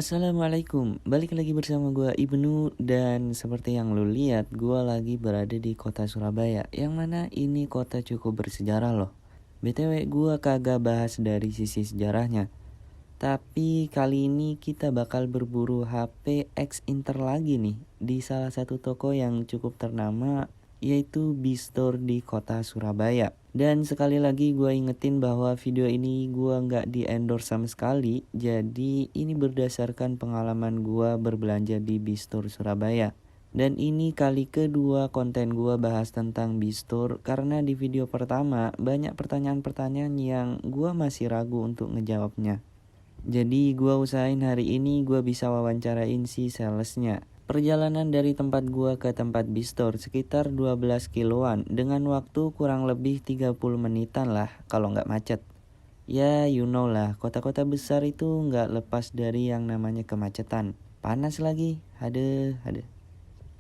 Assalamualaikum, balik lagi bersama gue Ibnu. Dan seperti yang lu lihat, gue lagi berada di kota Surabaya, yang mana ini kota cukup bersejarah loh. BTW gue kagak bahas dari sisi sejarahnya, tapi kali ini kita bakal berburu HP X Inter lagi nih di salah satu toko yang cukup ternama, yaitu Bistore di kota Surabaya. Dan sekali lagi gue ingetin bahwa video ini gue nggak di endorse sama sekali. Jadi ini berdasarkan pengalaman gue berbelanja di Bistore Surabaya. Dan ini kali kedua konten gue bahas tentang Bistore, karena di video pertama banyak pertanyaan-pertanyaan yang gue masih ragu untuk ngejawabnya. Jadi gue usahain hari ini gue bisa wawancarain si salesnya. Perjalanan dari tempat gua ke tempat Bistore sekitar 12 kiloan dengan waktu kurang lebih 30 menitan lah kalau nggak macet. Ya you know lah, kota-kota besar itu nggak lepas dari yang namanya kemacetan. Panas lagi, hadeh.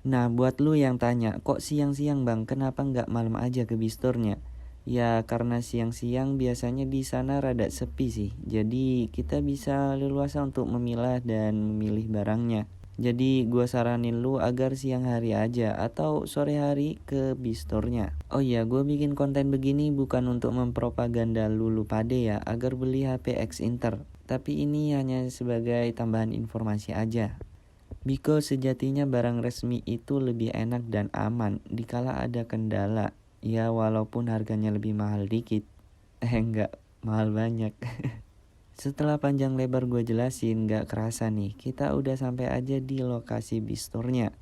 Nah buat lu yang tanya, kok siang-siang bang, kenapa nggak malam aja ke Bistore-nya? Ya karena siang-siang biasanya di sana rada sepi sih. Jadi kita bisa leluasa untuk memilah dan memilih barangnya. Jadi gue saranin lu agar siang hari aja atau sore hari ke Bistore-nya. Oh iya, gue bikin konten begini bukan untuk mempropaganda lu pade ya agar beli HP X Inter. Tapi ini hanya sebagai tambahan informasi aja. Because sejatinya barang resmi itu lebih enak dan aman dikala ada kendala. Ya walaupun harganya lebih mahal dikit. Enggak, mahal banyak. Setelah panjang lebar gue jelasin, gak kerasa nih, kita udah sampai aja di lokasi Bistore-nya.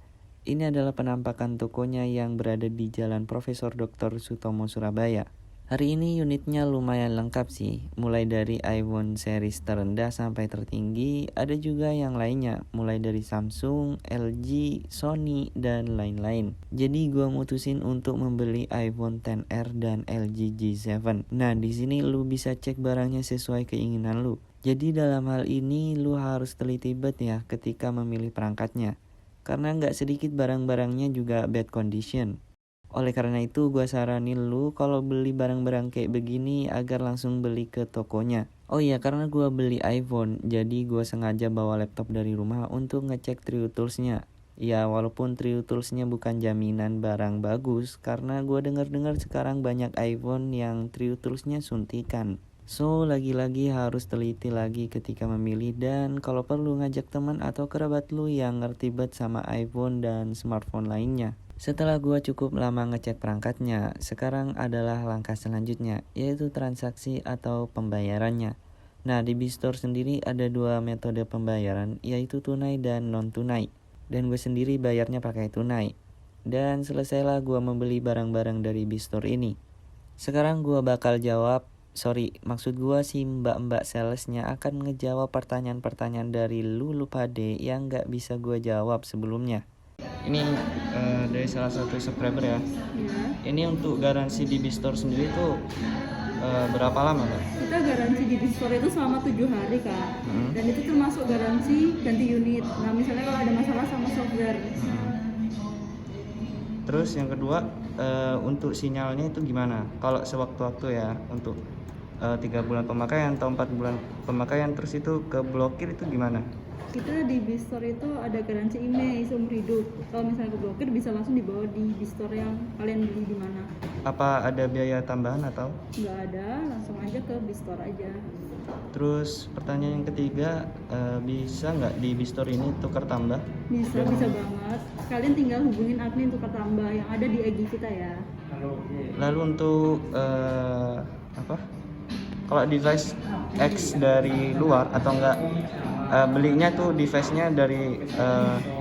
Ini adalah penampakan tokonya yang berada di Jalan Profesor Dr. Sutomo, Surabaya. Hari ini unitnya lumayan lengkap sih, mulai dari iPhone series terendah sampai tertinggi, ada juga yang lainnya, mulai dari Samsung, LG, Sony, dan lain-lain. Jadi gue mutusin untuk membeli iPhone XR dan LG G7. Nah, di sini lu bisa cek barangnya sesuai keinginan lu. Jadi dalam hal ini lu harus teliti bet ya ketika memilih perangkatnya, karena nggak sedikit barang-barangnya juga bad condition. Oleh karena itu gue saranin lu kalau beli barang-barang kayak begini agar langsung beli ke tokonya. Oh iya, karena gue beli iPhone, jadi gue sengaja bawa laptop dari rumah untuk ngecek True Tools-nya. Ya walaupun True Tools-nya bukan jaminan barang bagus, karena gue dengar-dengar sekarang banyak iPhone yang True Tools-nya suntikan. So lagi-lagi harus teliti lagi ketika memilih, dan kalau perlu ngajak teman atau kerabat lu yang ngerti banget sama iPhone dan smartphone lainnya. Setelah gua cukup lama ngecek perangkatnya, sekarang adalah langkah selanjutnya, yaitu transaksi atau pembayarannya. Nah, di Bistore sendiri ada dua metode pembayaran, yaitu tunai dan non-tunai. Dan gue sendiri bayarnya pakai tunai. Dan selesailah gua membeli barang-barang dari Bistore ini. Sekarang gua bakal jawab, maksud gua si mbak-mbak salesnya akan ngejawab pertanyaan-pertanyaan dari lu pade yang gak bisa gua jawab sebelumnya. Ini dari salah satu subscriber ya. Ini untuk garansi di Bistore sendiri tuh berapa lama Kak? Kita garansi di Bistore itu selama 7 hari Kak. Dan itu termasuk garansi ganti unit. Nah misalnya kalau ada masalah sama software. Terus yang kedua, untuk sinyalnya itu gimana? Kalau sewaktu-waktu ya, untuk 3 bulan pemakaian atau 4 bulan pemakaian terus itu keblokir itu gimana? Kita di Bistore itu ada garansi IMEI seumur hidup. Kalau misalnya keblokir bisa langsung dibawa di Bistore yang kalian beli di mana. Apa ada biaya tambahan atau? Nggak ada, langsung aja ke Bistore aja. Terus pertanyaan yang ketiga, bisa nggak di Bistore ini tukar tambah? Bisa banget. Kalian tinggal hubungin admin tukar tambah yang ada di IG kita ya. Lalu untuk kalau device X dari luar atau enggak belinya tuh device-nya dari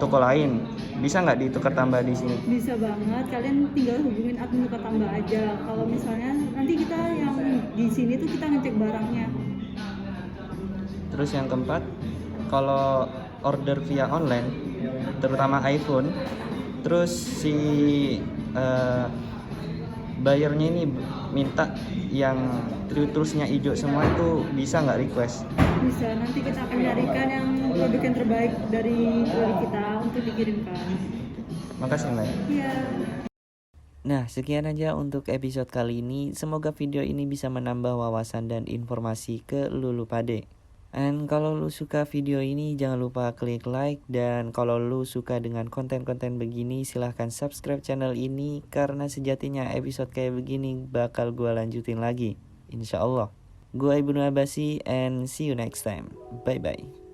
toko lain, bisa nggak ditukar tambah di sini? Bisa banget, kalian tinggal hubungin admin tukar tambah aja. Kalau misalnya nanti kita yang di sini tuh kita ngecek barangnya. Terus yang keempat, kalau order via online, terutama iPhone, terus si bayarnya ini minta yang True Tools-nya hijau semua, itu bisa nggak request? Bisa, nanti kita akan carikan yang produk yang terbaik dari produk kita untuk dikirimkan. Makasih Mbak. Iya. Nah, sekian aja untuk episode kali ini. Semoga video ini bisa menambah wawasan dan informasi ke lu pade. And kalau lu suka video ini jangan lupa klik like. Dan kalau lu suka dengan konten-konten begini silahkan subscribe channel ini. Karena sejatinya episode kayak begini bakal gue lanjutin lagi, insya Allah. Gue Ibnu Abasi and see you next time. Bye bye.